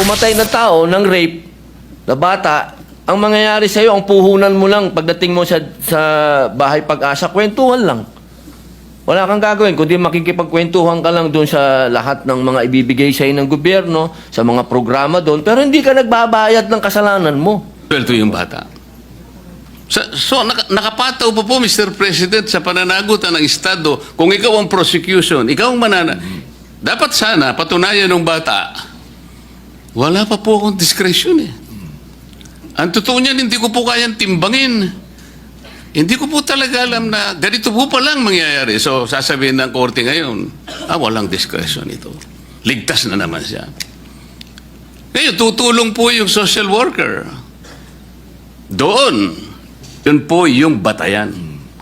pumatay na tao ng rape na bata, ang mangyayari sa'yo, ang puhunan mo lang pagdating mo sa bahay Pag-asa, kwentuhan lang. Wala kang gagawin, kundi makikipagkwentuhan ka lang doon sa lahat ng mga ibibigay sa'yo ng gobyerno, sa mga programa doon, pero hindi ka nagbabayad ng kasalanan mo. Sweldo yung bata. So nakapataw pa po, Mr. President, sa pananagutan ng Estado, kung ikaw ang prosecution, ikaw ang dapat sana patunayan ng bata, wala pa po akong discretion eh. Ang totoo niyan, hindi ko po kayang timbangin. Hindi ko po talaga alam na ganito po palang mangyayari. So, sasabihin ng korte ngayon, walang discretion ito. Ligtas na naman siya. Ngayon, tutulong po yung social worker. Doon, yun po yung batayan.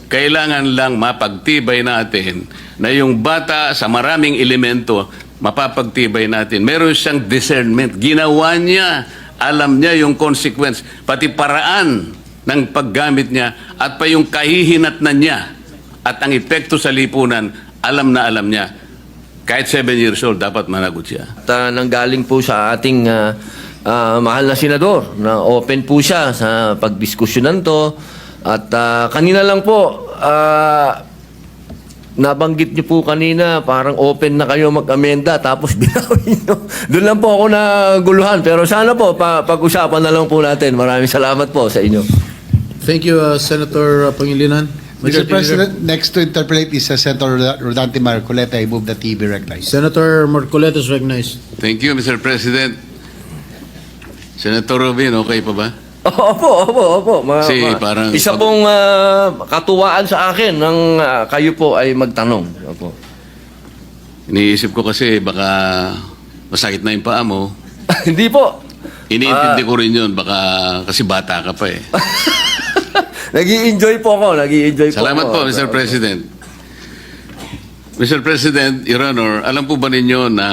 Kailangan lang mapagtibay natin na yung bata sa maraming elemento, mapapagtibay natin. Meron siyang discernment. Ginawa niya, alam niya yung consequence, pati paraan ng paggamit niya at pa yung kahihinatnan niya at ang epekto sa lipunan, alam na alam niya. Kahit 7 years old, dapat managot siya. At nanggaling po sa ating mahal na senador na open po siya sa pagdiskusyonan to. At kanina lang po, nabanggit niyo po kanina, parang open na kayo mag-amenda tapos binawin niyo. Doon lang po ako naguluhan. Pero sana po, pag-usapan na lang po natin. Maraming salamat po sa inyo. Thank you, Senator Pangilinan. Mr. President, next to interpolate is Senator Rodante Marcoleta. I move that he be recognized. Senator Marcoleta is recognized. Thank you, Mr. President. Senator Robin, okay pa ba? Opo. Parang isa pong katuwaan sa akin ng kayo po ay magtanong. Opo. Iniisip ko kasi baka masakit na yung paa mo. Hindi po. Iniintindi ko rin yun, baka kasi bata ka pa eh. Nag-i-enjoy po ako. Salamat po, Mr. President. Mr. President, Your Honor, alam po ba ninyo na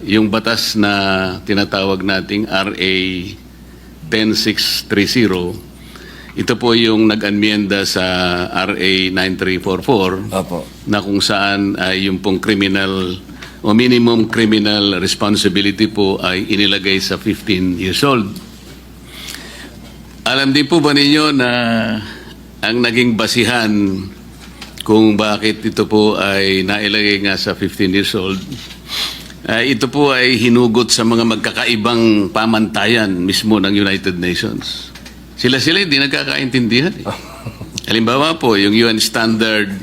yung batas na tinatawag nating RA 10630, ito po yung nag-anmienda sa RA 9344 Opo. na kung saan yung pong criminal o minimum criminal responsibility po ay inilagay sa 15 years old. Alam din po ba ninyo na ang naging basihan kung bakit ito po ay nailagay nga sa 15 years old, ito po ay hinugot sa mga magkakaibang pamantayan mismo ng United Nations. Sila hindi nagkakaintindihan eh. Halimbawa po, yung UN Standard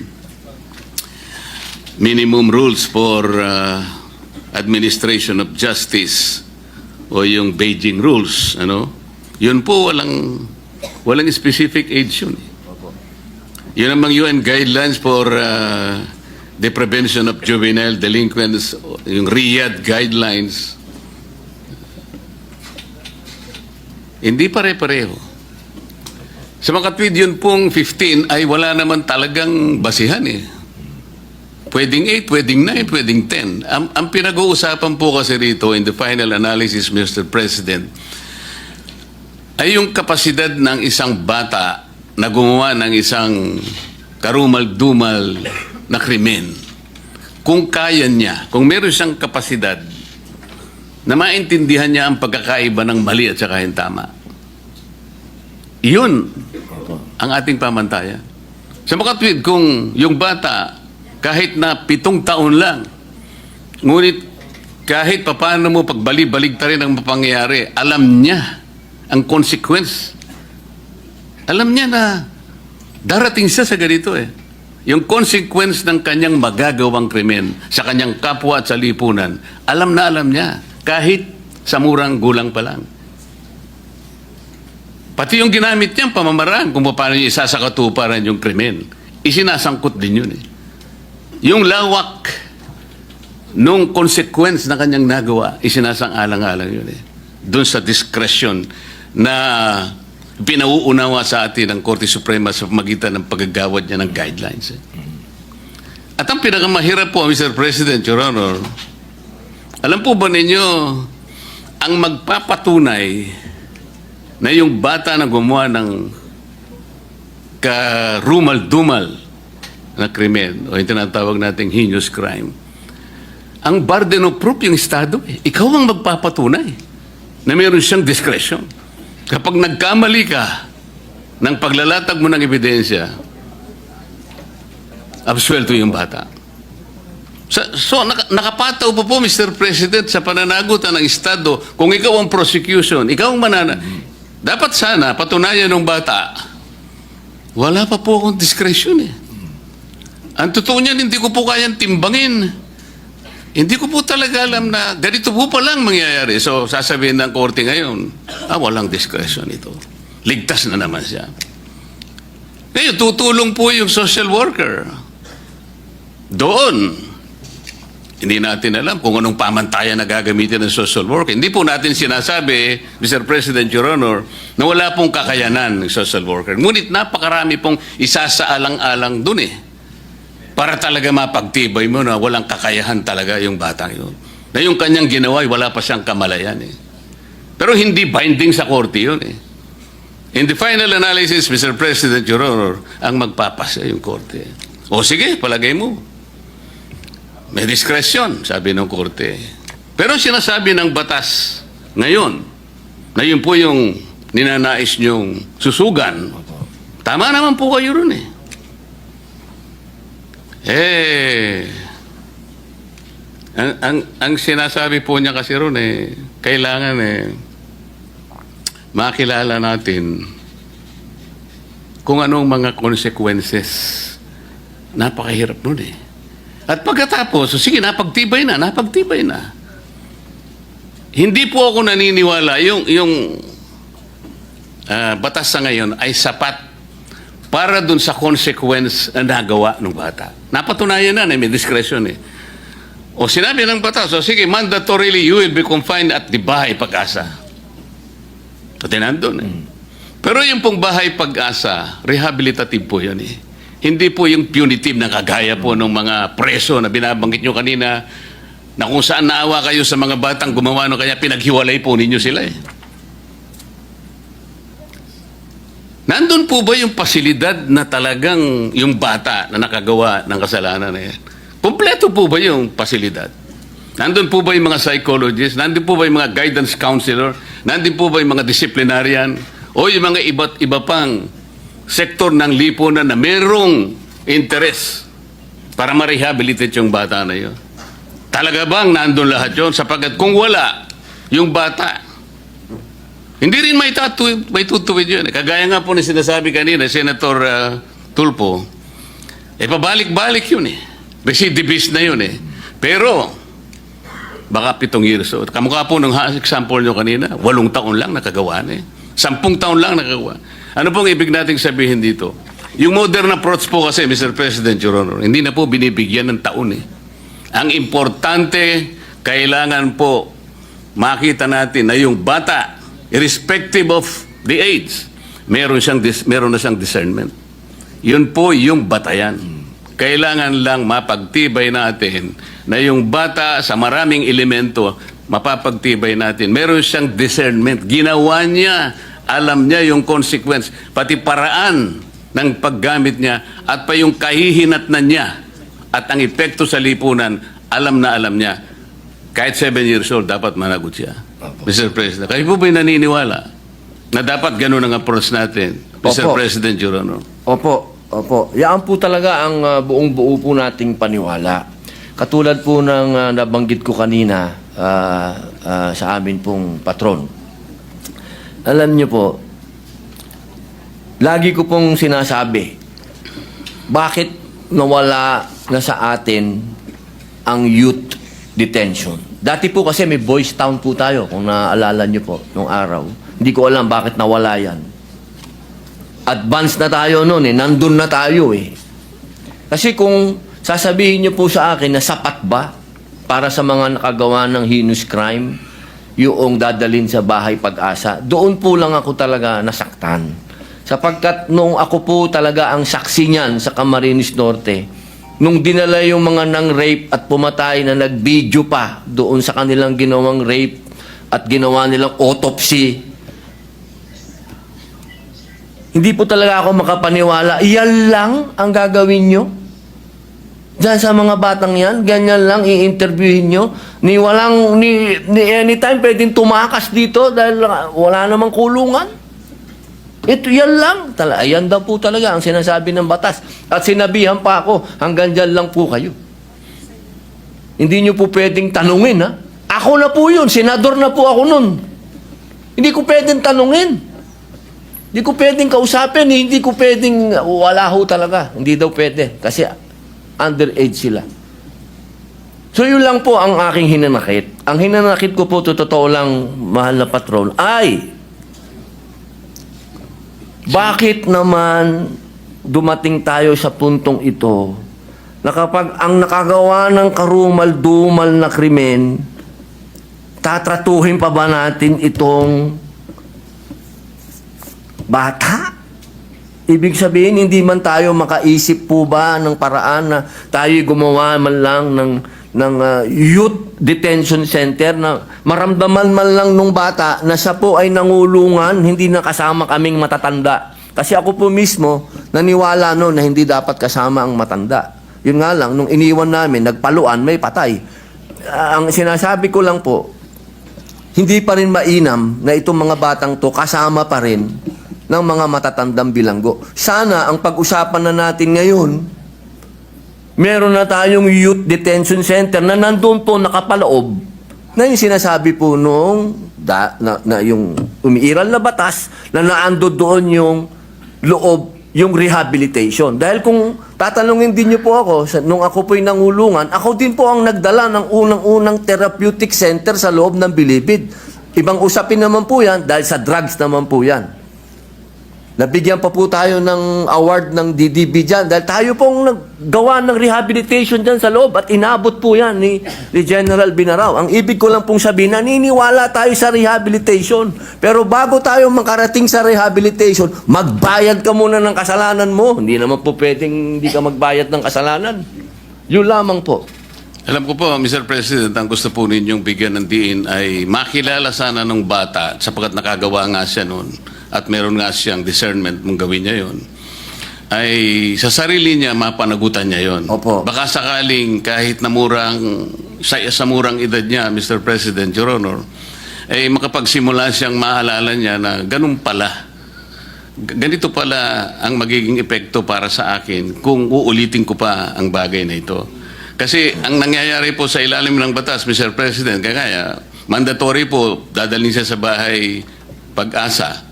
Minimum Rules for Administration of Justice o yung Beijing Rules, yun po walang specific age yun. Yun namang UN Guidelines for the Prevention of Juvenile Delinquents, yung Riyadh Guidelines, hindi pare-pareho. Sa mga tweet yun pong 15 ay wala naman talagang basihan eh. Pwedeng 8, pwedeng 9, pwedeng 10. Ang pinag-uusapan po kasi rito in the final analysis, Mr. President, ay yung kapasidad ng isang bata na gumawa ng isang karumal-dumal na krimen. Kung kaya niya, kung meron siyang kapasidad na maintindihan niya ang pagkakaiba ng mali at saka yung tama. Iyon ang ating pamantayan. Sa mga tweet, kung yung bata, kahit na 7 taon lang, ngunit kahit papaano mo pagbali-balig ta rin ang mapangyayari, alam niya ang consequence. Alam niya na darating siya sa ganito eh. Yung consequence ng kanyang magagawang krimen sa kanyang kapwa at sa lipunan, alam na alam niya, kahit sa murang gulang pa lang. Pati yung ginamit niyang pamamaraan kung paano niya isasakatuparan yung krimen, isinasangkot din yun eh. Yung lawak nung consequence na kanyang nagawa, isinasang-alang-alang yun eh. Doon sa discretion na pinauunawa sa atin ng Korte Suprema sa pamagitan ng paggagawad niya ng guidelines. At ang pinakamahirap po, Mr. President, Your Honor, alam po ba ninyo, ang magpapatunay na yung bata na gumawa ng karumal-dumal na krimen o yung tinatawag nating heinous crime, ang burden of proof yung Estado. Ikaw ang magpapatunay. na meron siyang discretion. Kapag nagkamali ka ng paglalatag mo ng ebidensya, absuelto yung bata. So nakapataw po Mr. President, sa pananagutan ng Estado, kung ikaw ang prosecution, ikaw ang dapat sana patunayan ng bata, wala pa po akong discretion eh. Ang totoo niyan, hindi ko po kayang timbangin. Hindi ko po talaga alam na ganito po palang mangyayari. So sasabihin ng korte ngayon, walang discretion ito. Ligtas na naman siya. Ngayon, tutulong po yung social worker. Doon, hindi natin alam kung anong pamantayan na gagamitin ng social worker. Hindi po natin sinasabi, Mr. President, Your Honor, na wala pong kakayanan ng social worker. Ngunit napakarami pong isasaalang-alang dun eh. Para talaga mapagtibay mo na walang kakayahan talaga yung batang yun. Na yung kanyang ginawa, wala pa siyang kamalayan eh. Pero hindi binding sa korte yun eh. In the final analysis, Mr. President, Your Honor, ang magpapasa yung korte. O sige, palagay mo. May diskresyon, sabi ng korte. Pero sinasabi ng batas ngayon, na yun po yung ninanais niyong susugan, tama naman po kayo ron eh. Ang sinasabi po niya kasi ron eh, kailangan makilala natin kung anong mga consequences. Napakahirap nun eh. At pagkatapos, sige, napagtibay na. Hindi po ako naniniwala yung batas sa ngayon ay sapat para dun sa consequence na nagawa ng bata. Napatunayan na, may discretion eh. O sinabi ng batas, sige, mandatorily you will be confined at the Bahay Pag-asa. Pati nandun eh. Pero yung pong Bahay Pag-asa, rehabilitative po yun eh. Hindi po yung punitive na kagaya po ng mga preso na binabanggit nyo kanina, na kung saan naawa kayo sa mga batang gumawa no, kaya pinaghiwalay po ninyo sila eh. Nandun po ba yung pasilidad na talagang yung bata na nakagawa ng kasalanan na yan? Kompleto po ba yung pasilidad? Nandun po ba yung mga psychologists? Nandun po ba yung mga guidance counselor? Nandun po ba yung mga disciplinarian? O yung mga iba't iba pang sektor ng lipunan na merong interes para ma-rehabilitate yung bata na yun? Talaga bang nandun lahat yun? Sapagkat kung wala, yung bata, hindi rin may tutuwid yun. Kagaya nga po na sinasabi kanina, Senator Tulfo, pabalik-balik yun eh. Recidivist na yun eh. Pero, baka 7 years old. Kamukha po ng example nyo kanina, 8 taon lang nakagawa na eh. 10 taon lang nakagawa. Ano pong ibig nating sabihin dito? Yung modern approach po kasi, Mr. President, Your Honor, hindi na po binibigyan ng taon eh. Ang importante, kailangan po makita natin na yung bata, irrespective of the age, meron na siyang discernment. Yun po yung batayan. Kailangan lang mapagtibay natin na yung bata sa maraming elemento, mapapagtibay natin. Meron siyang discernment. Ginawa niya, alam niya yung consequence, pati paraan ng paggamit niya at pa yung kahihinatnan niya at ang epekto sa lipunan, alam niya. Kahit 7 years old, dapat managot siya. Mr. President, kayo po ba'y naniniwala na dapat ganun ang approach natin, Mr. President, Your Honor? Opo. Yan po talaga ang buong-buo po nating paniwala. Katulad po ng nabanggit ko kanina sa amin pong patron. Alam niyo po, lagi ko pong sinasabi, bakit nawala na sa atin ang youth detention? Dati po kasi may Boys Town po tayo, kung naaalala niyo po, nung araw. Hindi ko alam bakit nawala yan. Advance na tayo noon eh, nandun na tayo eh. Kasi kung sasabihin niyo po sa akin na sapat ba para sa mga nakagawa ng heinous crime, yung dadalhin sa Bahay Pag-asa, doon po lang ako talaga nasaktan. Sapagkat nung ako po talaga ang saksi niyan sa Camarines Norte, nung dinala yung mga nang-rape at pumatay na nag-video pa doon sa kanilang ginawang rape at ginawa nilang autopsy, hindi po talaga ako makapaniwala. Iyan lang ang gagawin nyo? Diyan sa mga batang yan, ganyan lang i-interviewin nyo. Ni anytime pwedeng tumakas dito dahil wala namang kulungan. Ito yan lang. Ayan daw po talaga ang sinasabi ng batas. At sinabihan pa ako, hanggang dyan lang po kayo. Hindi nyo po pwedeng tanungin, ha? Ako na po yun. Senador na po ako nun. Hindi ko pwedeng tanungin. Hindi ko pwedeng kausapin. Hindi ko pwedeng, wala ho talaga. Hindi daw pwede. Kasi underage sila. So yun lang po ang aking hinanakit. Ang hinanakit ko po, totoo lang, mahal na patron, ay bakit naman dumating tayo sa puntong ito na kapag ang nakagawa ng karumal-dumal na krimen, tatratuhin pa ba natin itong bata? Ibig sabihin, hindi man tayo makaisip po ba ng paraan na tayo gumawa man lang ng youth detention center na maramdaman man lang nung bata na siya po ay nangulungan, hindi na kasama kaming matatanda. Kasi ako po mismo, naniwala no na hindi dapat kasama ang matanda. Yun nga lang, nung iniwan namin, nagpaluan, may patay. Ang sinasabi ko lang po, hindi pa rin mainam na itong mga batang to kasama pa rin ng mga matatandang bilanggo. Sana ang pag-usapan na natin ngayon, meron na tayong youth detention center na nandun po nakapaloob na yung sinasabi po nung na yung umiiral na batas na naando doon yung loob, yung rehabilitation. Dahil kung tatanungin din niyo po ako, nung ako po'y nangulungan, ako din po ang nagdala ng unang-unang therapeutic center sa loob ng Bilibid. Ibang usapin naman po yan dahil sa drugs naman po yan. Nabigyan pa po tayo ng award ng DDB dyan dahil tayo pong naggawa ng rehabilitation dyan sa loob at inabot po yan ni General Binarao. Ang ibig ko lang pong sabihin, naniniwala tayo sa rehabilitation. Pero bago tayo makarating sa rehabilitation, magbayad ka muna ng kasalanan mo. Hindi naman po pwedeng hindi ka magbayad ng kasalanan. Yun lamang po. Alam ko po, Mr. President, ang gusto po ninyong bigyan ng diin ay makilala sana ng bata sapagkat nakagawa nga siya noon at meron nga siyang discernment mong gawin niya yon, ay sa sarili niya mapanagutan niya yon. Opo. Baka sakaling kahit na sa murang edad niya, Mr. President, Your Honor, ay makapagsimula siyang maalala niya na ganun pala. Ganito pala ang magiging epekto para sa akin kung uulitin ko pa ang bagay na ito. Kasi ang nangyayari po sa ilalim ng batas, Mr. President, kaya mandatory po, dadalhin siya sa bahay Pag-asa.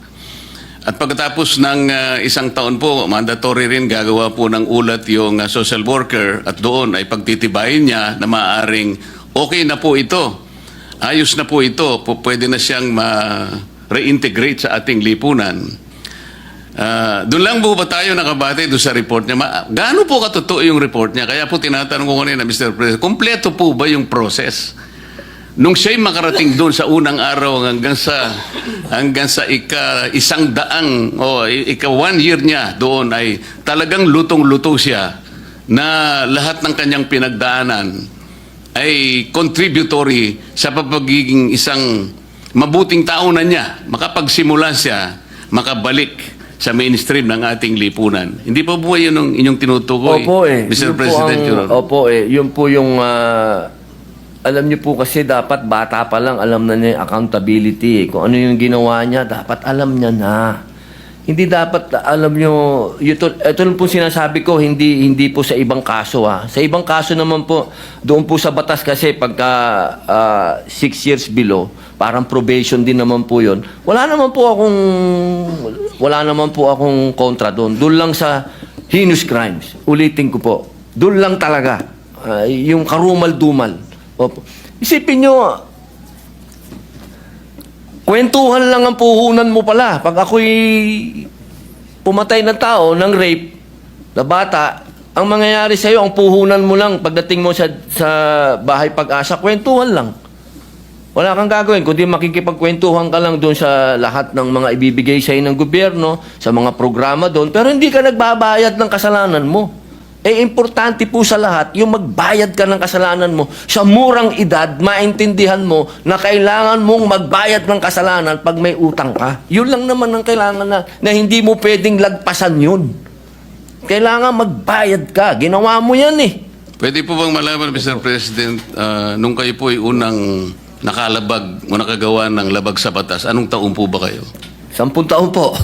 At pagkatapos ng isang taon po, mandatory rin gagawa po ng ulat yung social worker at doon ay pagtitibayin niya na maaaring okay na po ito, ayos na po ito, pwede na siyang ma-reintegrate sa ating lipunan. Doon lang po ba tayo nakabate doon sa report niya? Gaano po katotoo yung report niya? Kaya po tinatanong ko kanina, Mr. President, kompleto po ba yung process? Nung siya'y makarating doon sa unang araw hanggang sa ika-100 o ika-1 year niya doon ay talagang lutong-luto siya na lahat ng kanyang pinagdaanan ay contributory sa pagiging isang mabuting tao na niya. Makapagsimula siya, makabalik sa mainstream ng ating lipunan. Hindi pa po yun ang inyong tinutukoy, Opo Mr. Yun President? Opo Yun po yung alam niyo po kasi dapat bata pa lang alam na niya yung accountability. Kung ano yung ginawa niya, dapat alam niya na. Hindi dapat alam niyo, ito lang po sinasabi ko, hindi po sa ibang kaso ha. Sa ibang kaso naman po, doon po sa batas kasi pagka 6 years below, parang probation din naman po yun. Wala naman po akong kontra doon. Doon lang sa heinous crimes. Ulitin ko po. Doon lang talaga. Yung karumal-dumal. Opo. Isipin nyo, kwentuhan lang ang puhunan mo pala. Pag ako'y pumatay ng tao, ng rape, na bata, ang mangyayari sa'yo, ang puhunan mo lang pagdating mo sa bahay Pag-asa, kwentuhan lang. Wala kang gagawin, kundi makikipagkwentuhan ka lang doon sa lahat ng mga ibibigay sa'yo ng gobyerno, sa mga programa doon, pero hindi ka nagbabayad ng kasalanan mo. Importante po sa lahat, yung magbayad ka ng kasalanan mo, sa murang edad, maintindihan mo na kailangan mong magbayad ng kasalanan pag may utang ka. Yun lang naman ang kailangan na hindi mo pwedeng lagpasan yun. Kailangan magbayad ka. Ginawa mo yan eh. Pwede po bang malaman, Mr. President, nung kayo po ay unang nakalabag o nakagawa ng labag sa batas, anong taon po ba kayo? 10 taon po.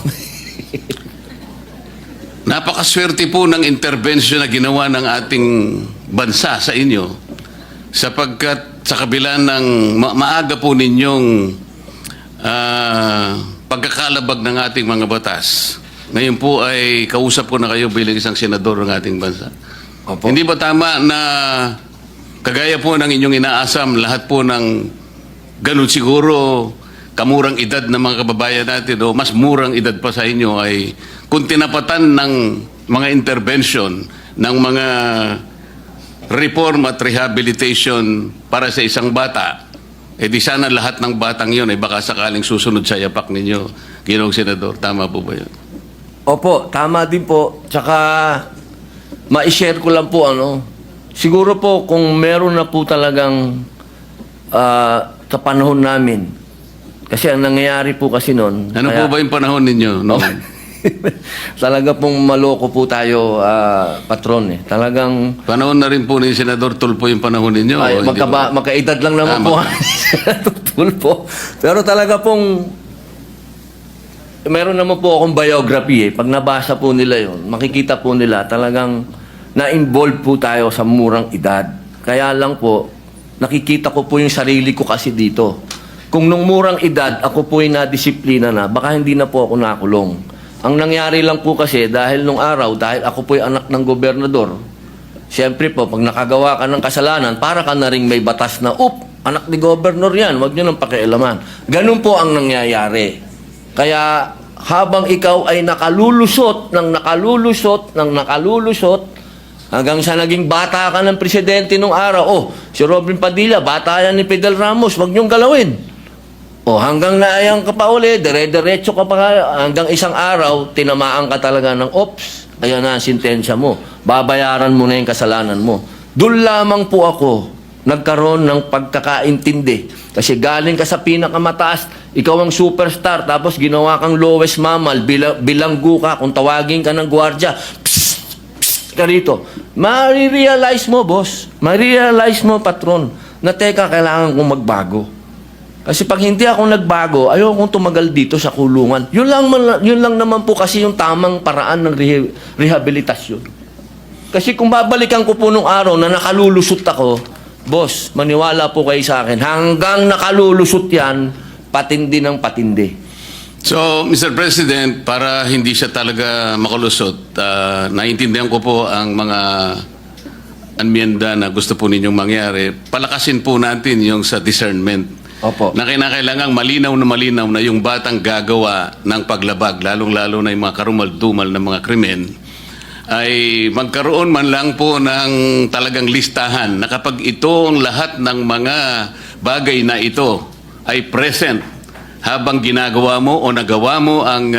Napakaswerte po ng intervention na ginawa ng ating bansa sa inyo sapagkat sa kabila ng maaga po ninyong pagkakalabag ng ating mga batas, ngayon po ay kausap ko na kayo bilang isang senador ng ating bansa. Opo. Hindi ba tama na kagaya po ng inyong inaasam, lahat po ng ganun siguro kamurang edad ng mga kababayan natin o mas murang edad pa sa inyo ay kung tinapatan ng mga intervention ng mga reform at rehabilitation para sa isang bata, eh di sana lahat ng batang yon ay baka sakaling susunod sa yapak ninyo, Ginoong Senador. Tama po ba yun? Opo, tama din po. Tsaka, ma-share ko lang po, siguro po, kung meron na po talagang sa panahon namin, kasi ang nangyayari po kasi noon... Ano po ba yung panahon ninyo noon? Talaga pong maloko po tayo, patron eh. Talagang... Panahon na rin po ni Senador Tulfo yung panahon ninyo? Ay, o hindi ba? magkaedad lang naman po. Tulfo. Pero talaga pong... Meron naman po akong biography eh. Pag nabasa po nila yon, makikita po nila talagang na-involve po tayo sa murang edad. Kaya lang po, nakikita ko po yung sarili ko kasi dito. Kung nung murang edad, ako po yung nadisiplina na, baka hindi na po ako nakulong. Ang nangyari lang po kasi, dahil nung araw, dahil ako po yung anak ng gobernador, siyempre po, pag nakagawa ka ng kasalanan, para ka na ring may batas na, anak ni gobernador yan, wag nyo nang pakialaman. Ganun po ang nangyayari. Kaya habang ikaw ay nakalulusot, hanggang sa naging bata ka ng presidente nung araw, si Robin Padilla, bata yan ni Fidel Ramos, wag niyong galawin. Hanggang naayang ka pa uli, dire-diretso ka pa, hanggang isang araw, tinamaan ka talaga ng ayan na ang sintensya mo. Babayaran mo na yung kasalanan mo. Doon lamang po ako nagkaroon ng pagkakaintindi. Kasi galing ka sa pinakamataas, ikaw ang superstar, tapos ginawa kang lowest mammal, bilanggo ka, kung tawagin ka ng gwardya, ka rito. Marirealize mo, boss. Marirealize mo, patron, na teka, kailangan kong magbago. Kasi pag hindi ako nagbago, ayaw kong tumagal dito sa kulungan. Yun lang naman po kasi yung tamang paraan ng rehabilitasyon. Kasi kung babalikan ko po nung araw na nakalulusot ako, boss, maniwala po kayo sa akin, hanggang nakalulusot yan, patindi ng patindi. So, Mr. President, para hindi siya talaga makalusot, naiintindihan ko po ang mga anmiyenda na gusto po ninyong mangyari. Palakasin po natin yung sa discernment. Opo. Na kinakailangang malinaw na yung batang gagawa ng paglabag, lalong-lalo na yung mga karumal-dumal na mga krimen, ay magkaroon man lang po ng talagang listahan na kapag itong lahat ng mga bagay na ito ay present habang ginagawa mo o nagawa mo ang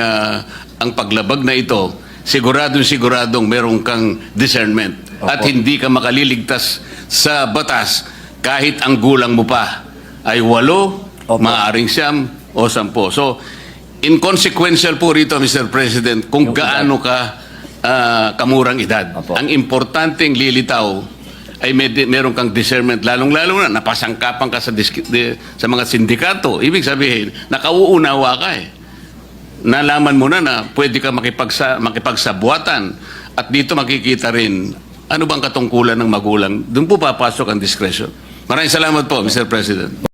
paglabag na ito, siguradong merong kang discernment. Opo. At hindi ka makaliligtas sa batas kahit ang gulang mo pa ay 8, Opo. maaaring 9 o 10. So, inconsequential po rito, Mr. President, kung gaano ka kamurang edad. Opo. Ang importanteng lilitaw ay meron kang discernment, lalong-lalo na napasangkapan ka sa mga sindikato. Ibig sabihin, nakauunawa ka eh. Nalaman mo na pwede ka makipagsabuatan. At dito makikita rin, ano bang katungkulan ng magulang? Doon po papasok ang discretion. Maraming salamat po, Mr. President.